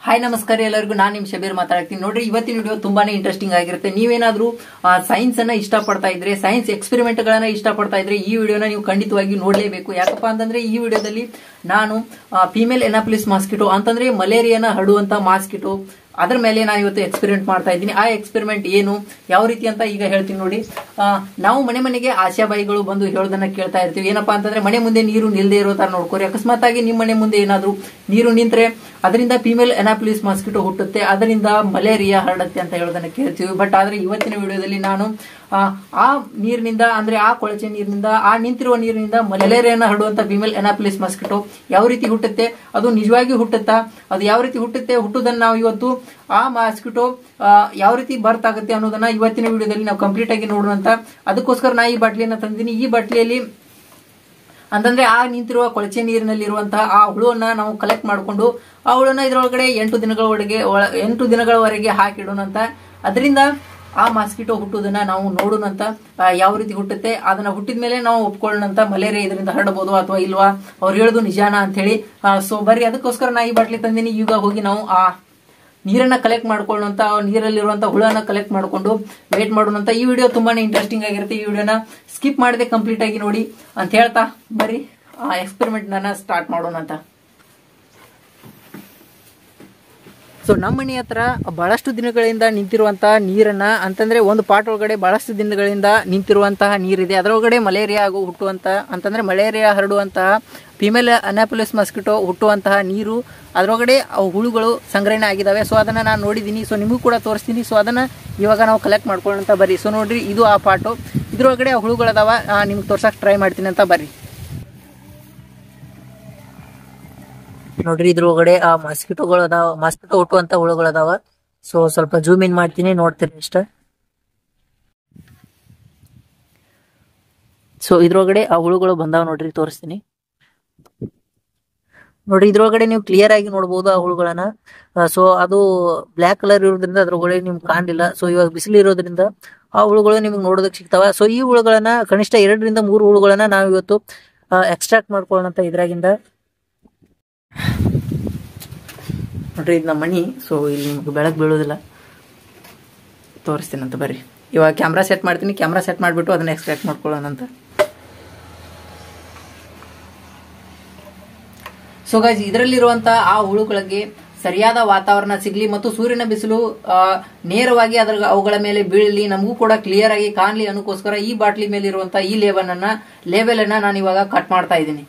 Hi ನಮಸ್ಕಾರ ಎಲ್ಲರಿಗೂ, ನಾನು ನಿಮ್ ಶಬೀರ್ ಮಾತಾಡ್ತೀನಿ. ನೋಡ್ರಿ, ಇವತ್ತಿನ ವಿಡಿಯೋ ತುಂಬಾನೇ ಇಂಟ್ರೆಸ್ಟಿಂಗ್ ಆಗಿರುತ್ತೆ. ನೀವೇನಾದ್ರೂ ಸೈನ್ಸ್ ಅನ್ನ ಇಷ್ಟಪಡ್ತಾ ಇದ್ರೆ, ಸೈನ್ಸ್ ಎಕ್ಸ್ಪೆರಿಮೆಂಟ್ ಗಳನ್ನ ಇಷ್ಟಪಡ್ತಾ ಇದ್ರೆ ಈ ವಿಡಿಯೋನ ನೀವು ಖಂಡಿತವಾಗಿ ನೋಡ್ಲೇಬೇಕು. ಯಾಕಪ್ಪ ಅಂತಂದ್ರೆ ಈ ವಿಡಿಯೋದಲ್ಲಿ ನಾನು ಫೀಮೇಲ್ ಎನಾಫಿಲಿಸ್ ಮಾಸ್ಕಿಟೋ ಅಂತಂದ್ರೆ ಮಲೇರಿಯಾನ ಹರಡುವಂತ ಮಾಸ್ಕಿಟೋ ಅದ್ರ ಮೇಲೆ ನಾನು ಇವತ್ತು ಎಕ್ಸ್ಪೆರಿಮೆಂಟ್ ಮಾಡ್ತಾ ಇದ್ದೀನಿ. ಆ ಎಕ್ಸ್ಪೆರಿಮೆಂಟ್ ಏನು, ಯಾವ ರೀತಿ ಅಂತ ಈಗ ಹೇಳ್ತೀನಿ ನೋಡಿ. ನಾವು ಮನೆ ಮನೆಗೆ ಆಶಾಬಾಯಿಗಳು ಬಂದು ಹೇಳೋದನ್ನ ಕೇಳ್ತಾ ಇರ್ತೀವಿ. ಏನಪ್ಪಾ ಅಂತಂದ್ರೆ ಮನೆ ಮುಂದೆ ನೀರು ನಿಲ್ದೇ ಇರೋ ತರ ನೋಡ್ಕೋರಿ. ಅಕಸ್ಮಾತ್ ಆಗಿ ನಿಮ್ಮ ಮನೆ ಮುಂದೆ ಏನಾದ್ರು ನೀರು ನಿಂತ್ರೆ ಅದರಿಂದ ಫೀಮೇಲ್ ಎನಾಫಿಲಿಸ್ ಮಾಸ್ಕಿಟೋ ಹುಟ್ಟುತ್ತೆ, ಅದರಿಂದ ಮಲೇರಿಯಾ ಹರಡುತ್ತೆ ಅಂತ ಹೇಳೋದನ್ನ ಕೇಳ್ತೀವಿ. ಬಟ್ ಆದ್ರೆ ಇವತ್ತಿನ ವಿಡಿಯೋದಲ್ಲಿ ನಾನು ಆ ನೀರಿನಿಂದ ಅಂದ್ರೆ ಆ ಕೊಳಚೆ ನೀರಿನಿಂದ, ಆ ನಿಂತಿರುವ ನೀರಿನಿಂದ ಮಲೇರಿಯಾನ ಹರಡುವಂತ ಫೀಮೇಲ್ ಎನಾಫಿಲಿಸ್ ಮಾಸ್ಕಿಟೋ ಯಾವ ರೀತಿ ಹುಟ್ಟುತ್ತೆ, ಅದು ನಿಜವಾಗಿ ಹುಟ್ಟುತ್ತಾ, ಅದು ಯಾವ ರೀತಿ ಹುಟ್ಟುವುದನ್ನ ನಾವು ಇವತ್ತು ಆ ಮಾಸ್ಕಿಟೋ ಯಾವ ರೀತಿ ಬರ್ತ್ ಆಗುತ್ತೆ ಅನ್ನೋದನ್ನ ಇವತ್ತಿನ ವಿಡಿಯೋದಲ್ಲಿ ನಾವು ಕಂಪ್ಲೀಟ್ ಆಗಿ ನೋಡೋಣ. ಅದಕ್ಕೋಸ್ಕರ ನಾ ಈ ಬಾಟ್ಲಿಯನ್ನ ತಂದಿದ್ದೀನಿ. ಈ ಬಾಟ್ಲಿಯಲ್ಲಿ ಅಂತಂದ್ರೆ ಆ ನಿಂತಿರುವ ಕೊಳಚೆ ನೀರಿನಲ್ಲಿರುವಂತಹ ಆ ಹುಳುವನ್ನ ನಾವು ಕಲೆಕ್ಟ್ ಮಾಡಿಕೊಂಡು ಆ ಹುಳನ್ನ ಇದರೊಳಗಡೆ 8 ದಿನಗಳವರೆಗೆ ಹಾಕಿಡೋಣಂತ. ಅದರಿಂದ ಆ ಮಾಸ್ಕಿಟೋ ಹುಟ್ಟುವುದನ್ನ ನಾವು ನೋಡೋಣಂತ. ಯಾವ ರೀತಿ ಹುಟ್ಟುತ್ತೆ, ಅದನ್ನ ಹುಟ್ಟಿದ ಮೇಲೆ ನಾವು ಒಪ್ಕೊಳ್ಳೋಣಂತ ಮಲೇರಿಯಾ ಇದರಿಂದ ಹರಡಬಹುದು ಅಥವಾ ಇಲ್ವಾ, ಅವ್ರು ಹೇಳುದು ನಿಜಾನ ಅಂತ ಹೇಳಿ. ಸೊ ಬರ್ರಿ, ಅದಕ್ಕೋಸ್ಕರ ನಾ ಈ ಬಾಟ್ಲಿ ತಂದಿನಿ. ಈಗ ಹೋಗಿ ನಾವು ಆ ನೀರನ್ನ ಕಲೆಕ್ಟ್ ಮಾಡ್ಕೊಳ್ಳೋಂತ, ನೀರಲ್ಲಿರುವಂತ ಹುಳನ ಕಲೆಕ್ಟ್ ಮಾಡ್ಕೊಂಡು ವೇಟ್ ಮಾಡೋಣಂತ. ಈ ವಿಡಿಯೋ ತುಂಬಾನೇ ಇಂಟ್ರೆಸ್ಟಿಂಗ್ ಆಗಿರುತ್ತೆ. ಈ ವಿಡಿಯೋನ ಸ್ಕಿಪ್ ಮಾಡದೆ ಕಂಪ್ಲೀಟ್ ಆಗಿ ನೋಡಿ ಅಂತ ಹೇಳ್ತಾ ಬರ್ರಿ ಆ ಎಕ್ಸ್ಪೆರಿಮೆಂಟ್ ನನ್ನ ಸ್ಟಾರ್ಟ್ ಮಾಡೋಣ ಅಂತ. ಸೊ ನಮ್ಮ ಮನೆ ಹತ್ರ ಬಹಳಷ್ಟು ದಿನಗಳಿಂದ ನಿಂತಿರುವಂತಹ ನೀರನ್ನ, ಅಂತಂದ್ರೆ ಒಂದು ಪಾಟ್ ಒಳಗಡೆ ಬಹಳಷ್ಟು ದಿನಗಳಿಂದ ನಿಂತಿರುವಂತಹ ನೀರಿದೆ. ಅದರೊಳಗಡೆ ಮಲೇರಿಯಾ ಅಂತಂದ್ರೆ ಮಲೇರಿಯಾ ಹರಡುವಂತಹ ಫೀಮೇಲ್ ಅನಾಫಿಲಿಸ್ ಮಾಸ್ಕಿಟೋ ಹುಟ್ಟುವಂತಹ ನೀರು, ಅದರೊಳಗಡೆ ಹುಳುಗಳು ಸಂಗ್ರಹಣೆ ಆಗಿದಾವೆ. ಸೊ ಅದನ್ನ ನಾನು ನೋಡಿದ್ದೀನಿ. ಸೊ ನಿಮಗೂ ಕೂಡ ತೋರಿಸ್ತೀನಿ. ಸೊ ಅದನ್ನ ಇವಾಗ ನಾವು ಕಲೆಕ್ಟ್ ಮಾಡ್ಕೊಳ್ಳೋಣ ಬರ್ರಿ. ಸೊ ನೋಡ್ರಿ, ಇದು ಆ ಪಾಟು, ಇದ್ರೊಳಗಡೆ ಹುಳುಗಳದಾವ. ನಿಮ್ಗೆ ತೋರ್ಸಕ್ ಟ್ರೈ ಮಾಡ್ತೀನಿ ಅಂತ ಬರ್ರಿ. ನೋಡ್ರಿ, ಇದ್ರೊಳಗಡೆ ಆ ಮಾಸ್ಕಿಟೋ ಹುಟ್ಟುವಂತ ಹುಳುಗಳದಾವ. ಸೊ ಸ್ವಲ್ಪ ಜೂಮ್ ಇನ್ ಮಾಡ್ತೀನಿ, ನೋಡ್ತೀರಿ ಇಷ್ಟ. ಸೊ ಇದ್ರೊಳಗಡೆ ಆ ಹುಳುಗಳು ಬಂದಾವ ನೋಡ್ರಿ, ತೋರಿಸ್ತೀನಿ. ನೋಡ್ರಿ, ಇದ್ರೊಳಗಡೆ ನೀವು ಕ್ಲಿಯರ್ ಆಗಿ ನೋಡಬಹುದು ಆ ಹುಳುಗಳನ್ನ. ಸೊ ಅದು ಬ್ಲಾಕ್ ಕಲರ್ ಇರೋದ್ರಿಂದ ಅದ್ರೊಳಗಡೆ ನಿಮ್ಗೆ ಕಾಣಲಿಲ್ಲ. ಸೊ ಇವಾಗ ಬಿಸಿಲು ಇರೋದ್ರಿಂದ ಆ ಹುಳುಗಳು ನಿಮ್ಗೆ ನೋಡೋದಕ್ಕೆ ಸಿಗ್ತಾವ. ಸೊ ಈ ಹುಳುಗಳನ್ನ ಕನಿಷ್ಠ 2 ರಿಂದ 3 ಹುಳುಗಳನ್ನ ನಾವು ಇವತ್ತು ಎಕ್ಸ್ಟ್ರಾಕ್ಟ್ ಮಾಡ್ಕೊಳ್ಳೋಣ ಇದ್ರಾಗಿಂದ. ನೋಡ್ರಿ, ಇದು ನಮ್ಮ ಮನಿ. ಸೊ ಇಲ್ಲಿ ನಿಮ್ಗೆ ಬೆಳಕು ಬೀಳೋದಿಲ್ಲ, ತೋರಿಸ್ತೀನಿ ಅಂತ ಬರ್ರಿ. ಇವಾಗ ಕ್ಯಾಮ್ರಾ ಸೆಟ್ ಮಾಡ್ತೀನಿ. ಕ್ಯಾಮ್ರಾ ಸೆಟ್ ಮಾಡಿಬಿಟ್ಟು ಅದನ್ನ ಎಕ್ಸ್ಟ್ರಾಕ್ಟ್ ಮಾಡ್ಕೊಳ್ಳೋಣ ಅಂತ. ಸೊ ಗಾಯ್ಸ್, ಇದರಲ್ಲಿರುವಂತಹ ಆ ಹುಳುಗಳಿಗೆ ಸರಿಯಾದ ವಾತಾವರಣ ಸಿಗ್ಲಿ ಮತ್ತು ಸೂರ್ಯನ ಬಿಸಿಲು ನೇರವಾಗಿ ಅವುಗಳ ಮೇಲೆ ಬೀಳಲಿ, ನಮಗೂ ಕೂಡ ಕ್ಲಿಯರ್ ಆಗಿ ಕಾಣಲಿ ಅನ್ನೋಕ್ಕೋಸ್ಕರ ಈ ಬಾಟ್ಲಿ ಮೇಲೆ ಇರುವಂತಹ ಈ ಲೇಬಲ್ ಅನ್ನ ನಾನು ಇವಾಗ ಕಟ್ ಮಾಡ್ತಾ ಇದ್ದೀನಿ.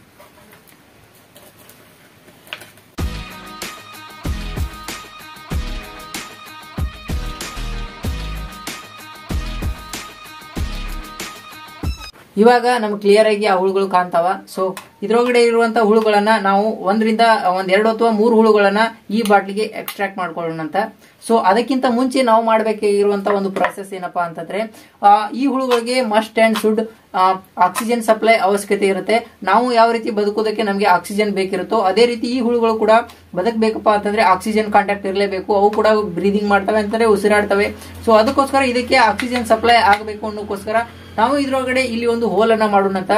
ಇವಾಗ ನಮ್ಗೆ ಕ್ಲಿಯರ್ ಆಗಿ ಆ ಹುಳುಗಳು ಕಾಣ್ತಾವ. ಸೊ ಇದ್ರೊಳಗಡೆ ಇರುವಂತಹ ಹುಳುಗಳನ್ನ ನಾವು 1 ರಿಂದ 2 ಅಥವಾ 3 ಹುಳುಗಳನ್ನ ಈ ಬಾಟ್ಲಿಗೆ ಎಕ್ಸ್ಟ್ರಾಕ್ಟ್ ಮಾಡ್ಕೊಳ್ಳೋಣ ಅಂತ. ಸೊ ಅದಕ್ಕಿಂತ ಮುಂಚೆ ನಾವು ಮಾಡಬೇಕಾಗಿರುವಂತಹ ಒಂದು ಪ್ರೊಸೆಸ್ ಏನಪ್ಪಾ ಅಂತಂದ್ರೆ, ಈ ಹುಳುಗಳಿಗೆ must and should oxygen supply ಅವಶ್ಯಕತೆ ಇರುತ್ತೆ. ನಾವು ಯಾವ ರೀತಿ ಬದುಕೋದಕ್ಕೆ ನಮಗೆ ಆಕ್ಸಿಜನ್ ಬೇಕಿರುತ್ತೋ ಅದೇ ರೀತಿ ಈ ಹುಳುಗಳು ಕೂಡ ಬದುಕಬೇಕಪ್ಪ ಅಂತಂದ್ರೆ ಆಕ್ಸಿಜನ್ ಕಾಂಟ್ಯಾಕ್ಟ್ ಇರಲೇಬೇಕು. ಅವು ಕೂಡ ಬ್ರೀದಿಂಗ್ ಮಾಡ್ತವೆ ಅಂತಂದ್ರೆ ಉಸಿರಾಡ್ತವೆ. ಸೊ ಅದಕ್ಕೋಸ್ಕರ ಇದಕ್ಕೆ ಆಕ್ಸಿಜನ್ ಸಪ್ಲೈ ಆಗಬೇಕು ಅನ್ನೋಕ್ಕೋಸ್ಕರ ನಾವು ಇದ್ರೊಳಗಡೆ ಇಲ್ಲಿ ಒಂದು ಹೋಲ್ ಅನ್ನ ಮಾಡೋಣ ಅಂತ.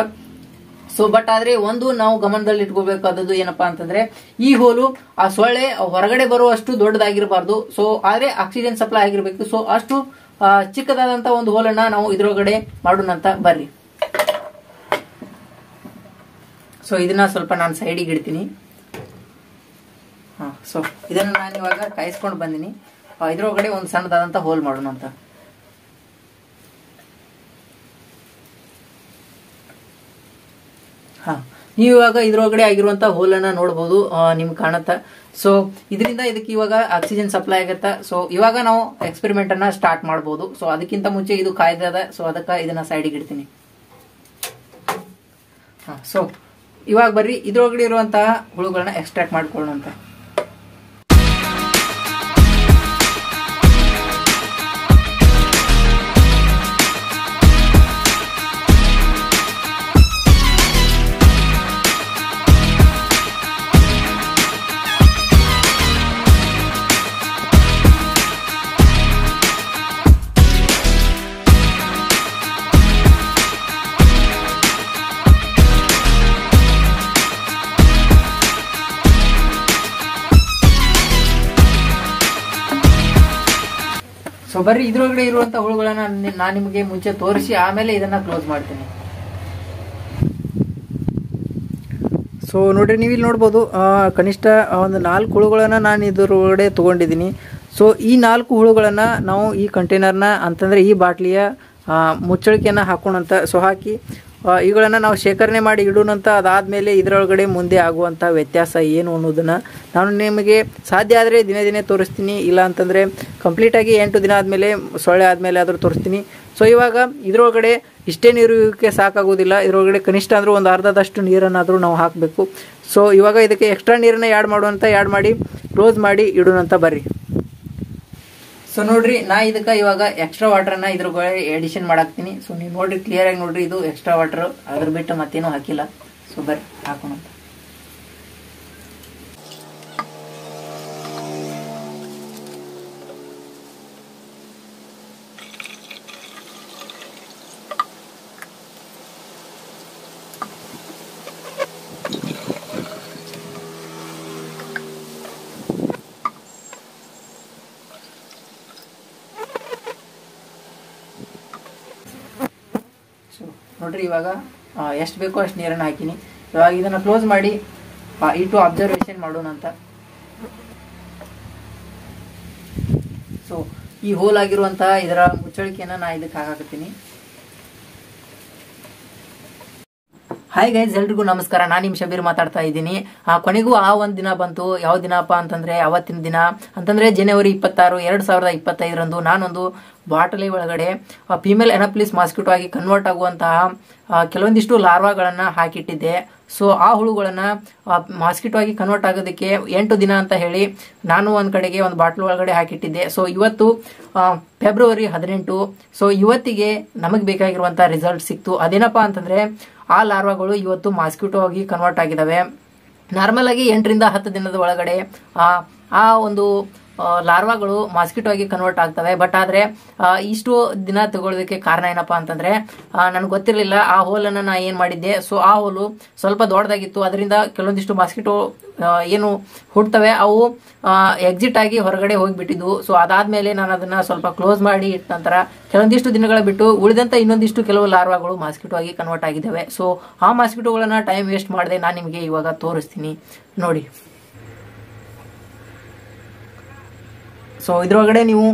ಸೊ ಬಟ್ ಆದ್ರೆ ಒಂದು ನಾವು ಗಮನದಲ್ಲಿ ಇಟ್ಕೋಬೇಕಾದದ್ದು ಏನಪ್ಪಾ ಅಂತಂದ್ರೆ, ಈ ಹೋಲು ಆ ಸೊಳ್ಳೆ ಹೊರಗಡೆ ಬರುವಷ್ಟು ದೊಡ್ಡದಾಗಿರಬಾರ್ದು. ಸೊ ಆದ್ರೆ ಆಕ್ಸಿಜನ್ ಸಪ್ಲೈ ಆಗಿರ್ಬೇಕು. ಸೊ ಅಷ್ಟು ಚಿಕ್ಕದಾದಂತ ಒಂದು ಹೋಲನ್ನ ನಾವು ಇದ್ರೊಳಗಡೆ ಮಾಡೋಣ ಅಂತ ಬರ್ರಿ. ಸೊ ಇದನ್ನ ಸ್ವಲ್ಪ ನಾನು ಸೈಡಿಗೆ ಇಡ್ತೀನಿ. ಸೊ ಇದನ್ನ ನಾನು ಇವಾಗ ಕಾಯಿಸ್ಕೊಂಡು ಬಂದಿನಿ. ಇದ್ರೊಳಗಡೆ ಒಂದು ಸಣ್ಣದಾದಂತ ಹೋಲ್ ಮಾಡೋಣ ಅಂತ. ನೀವು ಇವಾಗ ಇದ್ರೊಳಗಡೆ ಆಗಿರುವಂತಹ ಹೋಲ್ ಅನ್ನ ನೋಡಬಹುದು, ನಿಮ್ಗೆ ಕಾಣುತ್ತಾ. ಸೊ ಇದರಿಂದ ಇದಕ್ಕೆ ಇವಾಗ ಆಕ್ಸಿಜನ್ ಸಪ್ಲೈ ಆಗತ್ತಾ. ಸೊ ಇವಾಗ ನಾವು ಎಕ್ಸ್ಪೆರಿಮೆಂಟ್ ಅನ್ನ ಸ್ಟಾರ್ಟ್ ಮಾಡಬಹುದು. ಸೊ ಅದಕ್ಕಿಂತ ಮುಂಚೆ ಇದು ಕಾಯ್ದದ. ಸೊ ಅದಕ್ಕೆ ಇದನ್ನ ಸೈಡಿಗೆ ಇಡ್ತೀನಿ. ಸೊ ಇವಾಗ ಬರ್ರಿ ಇದ್ರೊಳಗಡೆ ಇರುವಂತಹ ಹುಳುಗಳನ್ನ ಎಕ್ಸ್ಟ್ರಾಕ್ಟ್ ಮಾಡ್ಕೊಳ್ಳೋಣ ಅಂತ. ಸೊ ಬರ್ರಿ ಇದ್ರೊಳಗಡೆ ಇರುವಂತ ಹುಳುಗಳನ್ನ ನಾನು ನಿಮಗೆ ಮುಂಚೆ ತೋರಿಸಿ ಆಮೇಲೆ ಇದನ್ನ ಕ್ಲೋಸ್ ಮಾಡ್ತೀನಿ. ಸೊ ನೋಡ್ರಿ, ನೀವು ಇಲ್ಲಿ ನೋಡ್ಬೋದು ಕನಿಷ್ಠ ಒಂದು 4 ಹುಳುಗಳನ್ನ ನಾನು ಇದ್ರೊಳಗಡೆ ತೊಗೊಂಡಿದ್ದೀನಿ. ಸೊ ಈ 4 ಹುಳುಗಳನ್ನ ನಾವು ಈ ಕಂಟೈನರ್ನ ಅಂತಂದ್ರೆ ಈ ಬಾಟ್ಲಿಯ ಮುಚ್ಚಳಿಕೆಯನ್ನು ಹಾಕೋಣಂತ. ಸೊ ಹಾಕಿ ಇವುಗಳನ್ನು ನಾವು ಶೇಖರಣೆ ಮಾಡಿ ಇಡೋಣಂತ. ಅದಾದಮೇಲೆ ಇದರೊಳಗಡೆ ಮುಂದೆ ಆಗುವಂಥ ವ್ಯತ್ಯಾಸ ಏನು ಅನ್ನೋದನ್ನು ನಾನು ನಿಮಗೆ ಸಾಧ್ಯ ಆದರೆ ದಿನೇ ದಿನೇ ತೋರಿಸ್ತೀನಿ. ಇಲ್ಲ ಅಂತಂದರೆ ಕಂಪ್ಲೀಟಾಗಿ 8 ದಿನ ಆದಮೇಲೆ ಸೊಳ್ಳೆ ಆದಮೇಲೆ ಆದರೂ ತೋರಿಸ್ತೀನಿ. ಸೊ ಇವಾಗ ಇದರೊಳಗಡೆ ಇಷ್ಟೇ ನೀರು ಇವಕ್ಕೆ ಸಾಕಾಗೋದಿಲ್ಲ. ಇದರೊಳಗಡೆ ಕನಿಷ್ಠ ಅಂದರೂ ಒಂದು ಅರ್ಧದಷ್ಟು ನೀರನ್ನಾದರೂ ನಾವು ಹಾಕಬೇಕು. ಸೊ ಇವಾಗ ಇದಕ್ಕೆ ಎಕ್ಸ್ಟ್ರಾ ನೀರನ್ನು ಆ್ಯಡ್ ಮಾಡಿ ಕ್ಲೋಸ್ ಮಾಡಿ ಇಡೋಣಂತ ಬರ್ರಿ. ಸೊ ನೋಡ್ರಿ, ನಾ ಇದಕ್ಕೆ ಇವಾಗ ಎಕ್ಸ್ಟ್ರಾ ವಾಟರ್ನ ಇದ್ರೊಳಗಡೆ ಎಡಿಷನ್ ಮಾಡಾಕ್ತೀನಿ. ಸೊ ನೀವು ನೋಡ್ರಿ, ಕ್ಲಿಯರ್ ಆಗಿ ನೋಡ್ರಿ, ಇದು ಎಕ್ಸ್ಟ್ರಾ ವಾಟರ್, ಅದ್ರ ಬಿಟ್ಟು ಮತ್ತೇನು ಹಾಕಿಲ್ಲ. ಸೊ ಬರ್ರಿ ಹಾಕೋಣ. ನೋಡ್ರಿ, ಇವಾಗ ಎಷ್ಟು ಬೇಕೋ ಅಷ್ಟು ನೀರನ್ನು ಹಾಕಿನಿ. ಇವಾಗ ಇದನ್ನು ಕ್ಲೋಸ್ ಮಾಡಿ ಇಟ್ಟು ಅಬ್ಸರ್ವೇಷನ್ ಮಾಡೋಣ ಅಂತ. ಸೊ ಈ ಹೋಲ್ ಆಗಿರುವಂತಹ ಇದರ ಮುಚ್ಚಳಿಕೆಯನ್ನು ನಾ ಇದಕ್ಕೆ ಹಾಕಾಕತ್ತೀನಿ. ಹಾಯ್ ಗೈಸ್, ಎಲ್ರಿಗೂ ನಮಸ್ಕಾರ. ನಾನು ನಿಮ್ಮ ಶಬೀರ್ ಮಾತಾಡ್ತಾ ಇದ್ದೀನಿ. ಕೊನೆಗೂ ಒಂದು ದಿನ ಬಂತು. ಯಾವ ದಿನಪ್ಪ ಅಂತಂದ್ರೆ ಅವತ್ತಿನ ದಿನ ಅಂತಂದ್ರೆ ಜನವರಿ 26, 2025 ನಾನೊಂದು ಬಾಟಲಿ ಒಳಗಡೆ ಫೀಮೇಲ್ ಎನೋಫಿಲಿಸ್ ಮಾಸ್ಕಿಟೋ ಆಗಿ ಕನ್ವರ್ಟ್ ಆಗುವಂತಹ ಕೆಲವೊಂದಿಷ್ಟು ಲಾರ್ವಾಗಳನ್ನು ಹಾಕಿಟ್ಟಿದ್ದೆ. ಸೊ ಆ ಹುಳುಗಳನ್ನ ಮಾಸ್ಕಿಟೋ ಆಗಿ ಕನ್ವರ್ಟ್ ಆಗೋದಕ್ಕೆ 8 ದಿನ ಅಂತ ಹೇಳಿ ನಾನು ಒಂದು ಕಡೆಗೆ ಒಂದು ಬಾಟ್ಲ್ ಒಳಗಡೆ ಹಾಕಿಟ್ಟಿದ್ದೆ. ಸೊ ಇವತ್ತು ಫೆಬ್ರವರಿ 18. ಸೊ ಇವತ್ತಿಗೆ ನಮಗೆ ಬೇಕಾಗಿರುವಂತಹ ರಿಸಲ್ಟ್ ಸಿಕ್ತು. ಅದೇನಪ್ಪಾ ಅಂತಂದ್ರೆ ಆ ಲಾರ್ವಾಗಳು ಇವತ್ತು ಮಾಸ್ಕಿಟೋ ಆಗಿ ಕನ್ವರ್ಟ್ ಆಗಿದ್ದಾವೆ. ನಾರ್ಮಲ್ ಆಗಿ 8 ರಿಂದ 10 ದಿನದ ಒಳಗಡೆ ಆ ಒಂದು ಲಾರ್ವಾಗಳು ಮಾಸ್ಕಿಟೋ ಆಗಿ ಕನ್ವರ್ಟ್ ಆಗ್ತವೆ. ಬಟ್ ಆದ್ರೆ ಇಷ್ಟು ದಿನ ತಗೊಳ್ಳೋದಕ್ಕೆ ಕಾರಣ ಏನಪ್ಪಾ ಅಂತಂದ್ರೆ ನನಗೆ ಗೊತ್ತಿರಲಿಲ್ಲ. ಆ ಹೋಲನ್ನು ನಾ ಏನ್ ಮಾಡಿದ್ದೆ, ಸೊ ಆ ಹೋಲು ಸ್ವಲ್ಪ ದೊಡ್ಡದಾಗಿತ್ತು. ಅದರಿಂದ ಕೆಲವೊಂದಿಷ್ಟು ಮಾಸ್ಕಿಟೋ ಏನು ಹುಡ್ತವೆ ಅವು ಎಕ್ಸಿಟ್ ಆಗಿ ಹೊರಗಡೆ ಹೋಗಿಬಿಟ್ಟಿದ್ವು. ಸೊ ಅದಾದ್ಮೇಲೆ ನಾನು ಅದನ್ನ ಸ್ವಲ್ಪ ಕ್ಲೋಸ್ ಮಾಡಿ ಇಟ್ಟ ನಂತರ ಕೆಲವೊಂದಿಷ್ಟು ದಿನಗಳ ಬಿಟ್ಟು ಉಳಿದಂತ ಇನ್ನೊಂದಿಷ್ಟು ಕೆಲವು ಲಾರ್ವಾಗಳು ಮಾಸ್ಕಿಟೋ ಆಗಿ ಕನ್ವರ್ಟ್ ಆಗಿದ್ದಾವೆ. ಸೊ ಆ ಮಾಸ್ಕಿಟೋಗಳನ್ನ ಟೈಮ್ ವೇಸ್ಟ್ ಮಾಡದೆ ನಾನು ನಿಮಗೆ ಇವಾಗ ತೋರಿಸ್ತೀನಿ ನೋಡಿ. ಸೊ ಇದ್ರೊಳಗಡೆ ನೀವು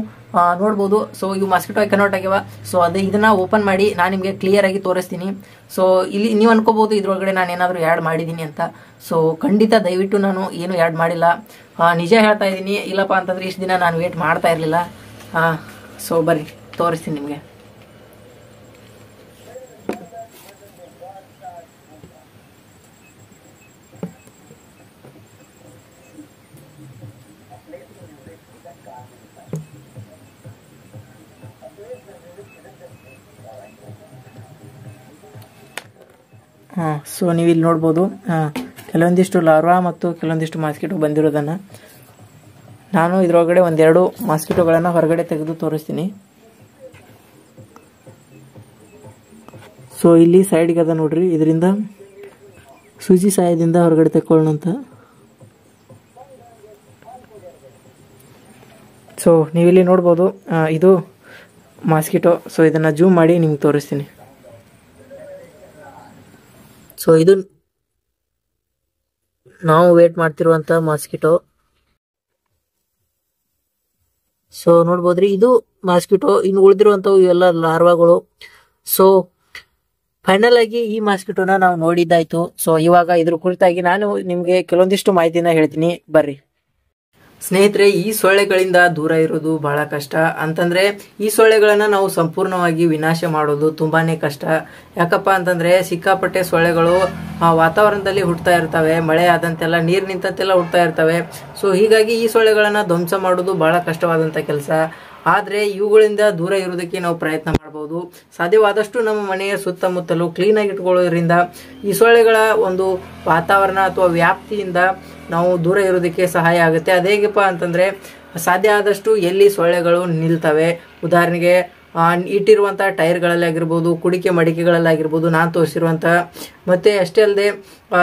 ನೋಡ್ಬೋದು. ಸೊ ಇವು ಮಾಸ್ಕಿಟೋ ಆಗಿ ಕನ್ವರ್ಟ್ ಆಗ್ಯಾವ. ಸೊ ಇದನ್ನ ಓಪನ್ ಮಾಡಿ ನಾನು ನಿಮಗೆ ಕ್ಲಿಯರ್ ಆಗಿ ತೋರಿಸ್ತೀನಿ. ಸೊ ಇಲ್ಲಿ ನೀವು ಅನ್ಕೋಬಹುದು ಇದ್ರೊಳಗಡೆ ನಾನು ಏನಾದರೂ ಆ್ಯಡ್ ಮಾಡಿದ್ದೀನಿ ಅಂತ. ಸೊ ಖಂಡಿತ ದಯವಿಟ್ಟು ನಾನು ಏನು ಆ್ಯಡ್ ಮಾಡಿಲ್ಲ. ನಿಜ ಹೇಳ್ತಾ ಇದ್ದೀನಿ. ಇಲ್ಲಪ್ಪ ಅಂತಂದ್ರೆ ಇಷ್ಟು ದಿನ ನಾನು ವೇಟ್ ಮಾಡ್ತಾ ಇರಲಿಲ್ಲ. ಸೊ ಬರ್ರಿ ತೋರಿಸ್ತೀನಿ ನಿಮಗೆ. ಸೊ ನೀವು ಇಲ್ಲಿ ನೋಡ್ಬೋದು ಕೆಲವೊಂದಿಷ್ಟು ಲಾರ್ವಾ ಮತ್ತು ಕೆಲವೊಂದಿಷ್ಟು ಮಾಸ್ಕಿಟೋ ಬಂದಿರೋದನ್ನು. ನಾನು ಇದರೊಳಗಡೆ 1-2 ಮಾಸ್ಕಿಟೋಗಳನ್ನು ಹೊರಗಡೆ ತೆಗೆದು ತೋರಿಸ್ತೀನಿ. ಸೊ ಇಲ್ಲಿ ಸೈಡ್ಗೆ ಅದ ನೋಡ್ರಿ, ಇದರಿಂದ ಸೂಜಿ ಸಹಾಯದಿಂದ ಹೊರಗಡೆ ತೆಕ್ಕೊಳ್ಳೋಣ ಅಂತ. ಸೊ ನೀವಿಲ್ಲಿ ನೋಡ್ಬೋದು ಇದು ಮಾಸ್ಕಿಟೋ. ಸೊ ಇದನ್ನು ಜೂಮ್ ಮಾಡಿ ನಿಮ್ಗೆ ತೋರಿಸ್ತೀನಿ. ಸೊ ಇದು ನಾವು ವೇಟ್ ಮಾಡ್ತಿರುವಂತ ಮಾಸ್ಕಿಟೋ. ಸೊ ನೋಡ್ಬೋದ್ರಿ, ಇದು ಮಾಸ್ಕಿಟೋ. ಇನ್ನು ಉಳಿದಿರುವಂತವು ಇವೆಲ್ಲ ಲಾರ್ವಾಗಳು. ಸೊ ಫೈನಲ್ ಆಗಿ ಈ ಮಾಸ್ಕಿಟೋನ ನಾವು ನೋಡಿದ್ದಾಯ್ತು. ಸೊ ಇವಾಗ ಇದ್ರ ಕುರಿತಾಗಿ ನಾನು ನಿಮ್ಗೆ ಕೆಲವೊಂದಿಷ್ಟು ಮಾಹಿತಿನ ಹೇಳ್ತೀನಿ ಬರ್ರಿ. ಸ್ನೇಹಿತರೆ, ಈ ಸೊಳ್ಳೆಗಳಿಂದ ದೂರ ಇರೋದು ಬಹಳ ಕಷ್ಟ. ಅಂತಂದ್ರೆ ಈ ಸೊಳ್ಳೆಗಳನ್ನ ನಾವು ಸಂಪೂರ್ಣವಾಗಿ ವಿನಾಶ ಮಾಡೋದು ತುಂಬಾನೇ ಕಷ್ಟ. ಯಾಕಪ್ಪ ಅಂತಂದ್ರೆ ಸಿಕ್ಕಾಪಟ್ಟೆ ಸೊಳ್ಳೆಗಳು ವಾತಾವರಣದಲ್ಲಿ ಹುಟ್ಟತಾ ಇರ್ತವೆ. ಮಳೆ ಆದಂತೆಲ್ಲ, ನೀರು ನಿಂತಂತೆಲ್ಲ ಹುಟ್ಟತಾ ಇರ್ತವೆ. ಸೊ ಹೀಗಾಗಿ ಈ ಸೊಳ್ಳೆಗಳನ್ನ ಧ್ವಂಸ ಮಾಡೋದು ಬಹಳ ಕಷ್ಟವಾದಂತ ಕೆಲಸ. ಆದ್ರೆ ಇವುಗಳಿಂದ ದೂರ ಇರೋದಕ್ಕೆ ನಾವು ಪ್ರಯತ್ನ ಮಾಡಬಹುದು. ಸಾಧ್ಯವಾದಷ್ಟು ನಮ್ಮ ಮನೆಯ ಸುತ್ತಮುತ್ತಲು ಕ್ಲೀನ್ ಆಗಿ ಇಟ್ಕೊಳ್ಳೋದ್ರಿಂದ ಈ ಸೊಳ್ಳೆಗಳ ಒಂದು ವಾತಾವರಣ ಅಥವಾ ವ್ಯಾಪ್ತಿಯಿಂದ ನಾವು ದೂರ ಇರೋದಕ್ಕೆ ಸಹಾಯ ಆಗುತ್ತೆ. ಅದೇಗಪ್ಪ ಅಂತಂದ್ರೆ ಸಾಧ್ಯ ಆದಷ್ಟು ಎಲ್ಲಿ ಸೊಳ್ಳೆಗಳು ನಿಲ್ತವೆ, ಉದಾಹರಣೆಗೆ ಇಟ್ಟಿರುವಂತಹ ಟೈರ್ಗಳಲ್ಲಿ ಆಗಿರ್ಬೋದು, ಕುಡಿಕೆ ಮಡಿಕೆಗಳಲ್ಲಿ ಆಗಿರ್ಬೋದು, ನಾನು ತೋರಿಸಿರುವಂತಹ, ಮತ್ತೆ ಅಷ್ಟೇ ಅಲ್ಲದೆ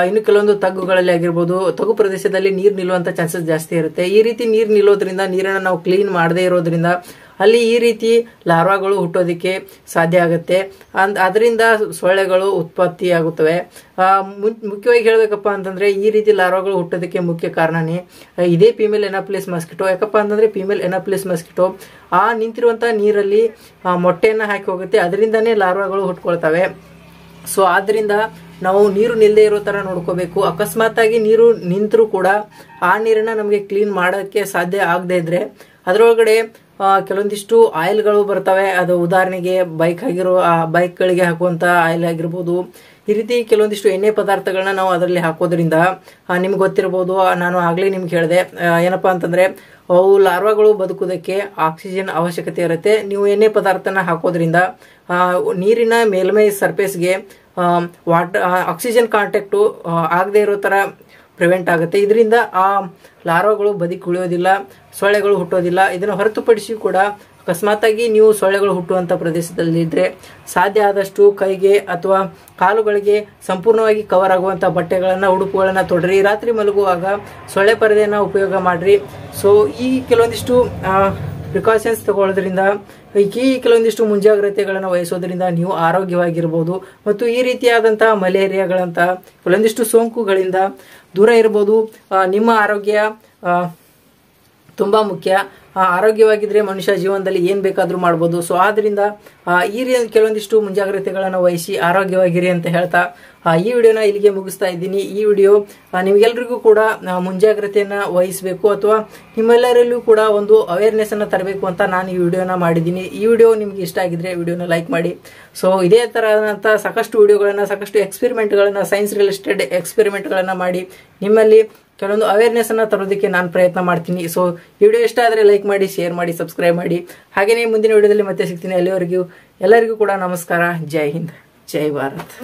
ಇನ್ನು ಕೆಲವೊಂದು ತಗ್ಗುಗಳಲ್ಲಿ ಆಗಿರ್ಬೋದು, ತಗ್ಗು ಪ್ರದೇಶದಲ್ಲಿ ನೀರು ನಿಲ್ಲುವಂತ ಚಾನ್ಸಸ್ ಜಾಸ್ತಿ ಇರುತ್ತೆ. ಈ ರೀತಿ ನೀರು ನಿಲ್ಲೋದ್ರಿಂದ, ನೀರನ್ನು ನಾವು ಕ್ಲೀನ್ ಮಾಡದೇ ಇರೋದ್ರಿಂದ ಅಲ್ಲಿ ಈ ರೀತಿ ಲಾರ್ವಾಗಳು ಹುಟ್ಟೋದಕ್ಕೆ ಸಾಧ್ಯ ಆಗುತ್ತೆ. ಅದರಿಂದ ಸೊಳ್ಳೆಗಳು ಉತ್ಪತ್ತಿ ಆಗುತ್ತವೆ. ಮುಖ್ಯವಾಗಿ ಹೇಳಬೇಕಪ್ಪ ಅಂತಂದ್ರೆ ಈ ರೀತಿ ಲಾರ್ವಾಗಳು ಹುಟ್ಟೋದಕ್ಕೆ ಮುಖ್ಯ ಕಾರಣನೇ ಇದೇ ಫೀಮೇಲ್ ಎನಾಫಿಲಿಸ್ ಮಸ್ಕಿಟೋ. ಯಾಕಪ್ಪ ಅಂತಂದ್ರೆ ಫೀಮೇಲ್ ಎನಾಫಿಲಿಸ್ ಮಸ್ಕಿಟೋ ಆ ನಿಂತಿರುವಂತಹ ನೀರಲ್ಲಿ ಮೊಟ್ಟೆಯನ್ನು ಹಾಕಿ ಹೋಗುತ್ತೆ, ಅದರಿಂದನೇ ಲಾರ್ವಾಗಳು ಹುಟ್ಕೊಳ್ತವೆ. ಸೊ ಆದ್ರಿಂದ ನಾವು ನೀರು ನಿಲ್ಲದೆ ಇರೋ ತರ ನೋಡ್ಕೋಬೇಕು. ಅಕಸ್ಮಾತ್ ಆಗಿ ನೀರು ನಿಂತರೂ ಕೂಡ ಆ ನೀರನ್ನ ನಮಗೆ ಕ್ಲೀನ್ ಮಾಡೋಕ್ಕೆ ಸಾಧ್ಯ ಆಗದೆ ಇದ್ರೆ ಅದರೊಳಗಡೆ ಕೆಲವೊಂದಿಷ್ಟು ಆಯಿಲ್ಗಳು ಬರ್ತವೆ. ಅದು ಉದಾಹರಣೆಗೆ ಬೈಕ್ಗಳಿಗೆ ಹಾಕುವಂತ ಆಯಿಲ್ ಆಗಿರ್ಬೋದು. ಈ ರೀತಿ ಕೆಲವೊಂದಿಷ್ಟು ಎಣ್ಣೆ ಪದಾರ್ಥಗಳನ್ನ ನಾವು ಅದರಲ್ಲಿ ಹಾಕೋದ್ರಿಂದ ನಿಮ್ಗೆ ಗೊತ್ತಿರಬಹುದು, ನಾನು ಆಗ್ಲೇ ನಿಮ್ಗೆ ಹೇಳಿದೆ ಏನಪ್ಪಾ ಅಂತಂದ್ರೆ ಅವು ಲಾರ್ವಾಗಳು ಬದುಕುವುದಕ್ಕೆ ಆಕ್ಸಿಜನ್ ಅವಶ್ಯಕತೆ ಇರುತ್ತೆ. ನೀವು ಎಣ್ಣೆ ಪದಾರ್ಥನ ಹಾಕೋದ್ರಿಂದ ನೀರಿನ ಮೇಲ್ಮೈ ಸರ್ಫೇಸ್ಗೆ ಆಕ್ಸಿಜನ್ ಕಾಂಟ್ಯಾಕ್ಟ್ ಆಗದೆ ಇರೋ ತರ ಪ್ರಿವೆಂಟ್ ಆಗುತ್ತೆ. ಇದರಿಂದ ಆ ಲಾರ್ವಾಗಳು ಬದುಕುಳಿಯೋದಿಲ್ಲ, ಸೊಳ್ಳೆಗಳು ಹುಟ್ಟೋದಿಲ್ಲ. ಇದನ್ನು ಹೊರತುಪಡಿಸಿ ಕೂಡ ಅಕಸ್ಮಾತ್ ಆಗಿ ನೀವು ಸೊಳ್ಳೆಗಳು ಹುಟ್ಟುವಂತ ಪ್ರದೇಶದಲ್ಲಿದ್ರೆ ಸಾಧ್ಯ ಆದಷ್ಟು ಕೈಗೆ ಅಥವಾ ಕಾಲುಗಳಿಗೆ ಸಂಪೂರ್ಣವಾಗಿ ಕವರ್ ಆಗುವಂತ ಬಟ್ಟೆಗಳನ್ನ ಉಡುಪುಗಳನ್ನ ತೊಡ್ರಿ. ರಾತ್ರಿ ಮಲಗುವಾಗ ಸೊಳ್ಳೆ ಪರದೆಯನ್ನ ಉಪಯೋಗ ಮಾಡ್ರಿ. ಸೊ ಈ ಕೆಲವೊಂದಿಷ್ಟು ಪ್ರಿಕಾಷನ್ಸ್ ತಗೊಳ್ಳೋದ್ರಿಂದ, ಈ ಕೆಲವೊಂದಿಷ್ಟು ಮುಂಜಾಗ್ರತೆಗಳನ್ನು ವಹಿಸೋದ್ರಿಂದ ನೀವು ಆರೋಗ್ಯವಾಗಿರ್ಬೋದು ಮತ್ತು ಈ ರೀತಿಯಾದಂತಹ ಮಲೇರಿಯಾಗಳಂತಹ ಕೆಲವೊಂದಿಷ್ಟು ಸೋಂಕುಗಳಿಂದ ದೂರ ಇರಬಹುದು. ನಿಮ್ಮ ಆರೋಗ್ಯ ತುಂಬಾ ಮುಖ್ಯ. ಆರೋಗ್ಯವಾಗಿದ್ರೆ ಮನುಷ್ಯ ಜೀವನದಲ್ಲಿ ಏನ್ ಬೇಕಾದ್ರೂ ಮಾಡ್ಬೋದು. ಸೊ ಆದ್ರಿಂದ ಈ ಕೆಲವೊಂದಿಷ್ಟು ಮುಂಜಾಗ್ರತೆಗಳನ್ನು ವಹಿಸಿ ಆರೋಗ್ಯವಾಗಿರಿ ಅಂತ ಹೇಳ್ತಾ ಈ ವಿಡಿಯೋನ ಇಲ್ಲಿಗೆ ಮುಗಿಸ್ತಾ ಇದ್ದೀನಿ. ಈ ವಿಡಿಯೋ ನಿಮ್ಗೆಲ್ರಿಗೂ ಕೂಡ ಮುಂಜಾಗ್ರತೆಯನ್ನ ವಹಿಸಬೇಕು ಅಥವಾ ನಿಮ್ಮೆಲ್ಲರಲ್ಲೂ ಕೂಡ ಒಂದು ಅವೇರ್ನೆಸ್ ಅನ್ನ ತರಬೇಕು ಅಂತ ನಾನು ಈ ವಿಡಿಯೋನ ಮಾಡಿದ್ದೀನಿ. ಈ ವಿಡಿಯೋ ನಿಮ್ಗೆ ಇಷ್ಟ ಆಗಿದ್ರೆ ವಿಡಿಯೋನ ಲೈಕ್ ಮಾಡಿ. ಸೊ ಇದೇ ತರಹದಂತ ಸಾಕಷ್ಟು ವಿಡಿಯೋಗಳನ್ನ, ಸಾಕಷ್ಟು ಎಕ್ಸ್ಪೆರಿಮೆಂಟ್ಗಳನ್ನ, ಸೈನ್ಸ್ ರಿಲೇಟೆಡ್ ಎಕ್ಸ್ಪೆರಿಮೆಂಟ್ಗಳನ್ನ ಮಾಡಿ ನಿಮ್ಮಲ್ಲಿ ಕೆಲವೊಂದು ಅವೇರ್ನೆಸ್ ಅನ್ನ ತರೋದಕ್ಕೆ ನಾನು ಪ್ರಯತ್ನ ಮಾಡ್ತೀನಿ. ಸೊ ಈ ವಿಡಿಯೋ ಇಷ್ಟ ಆದ್ರೆ ಲೈಕ್ ಮಾಡಿ, ಶೇರ್ ಮಾಡಿ, ಸಬ್ಸ್ಕ್ರೈಬ್ ಮಾಡಿ. ಹಾಗೇನೇ ಮುಂದಿನ ವಿಡಿಯೋದಲ್ಲಿ ಮತ್ತೆ ಸಿಗ್ತೀನಿ. ಅಲ್ಲಿವರೆಗೂ ಎಲ್ಲರಿಗೂ ಕೂಡ ನಮಸ್ಕಾರ. ಜೈ ಹಿಂದ್, ಜೈ ಭಾರತ್.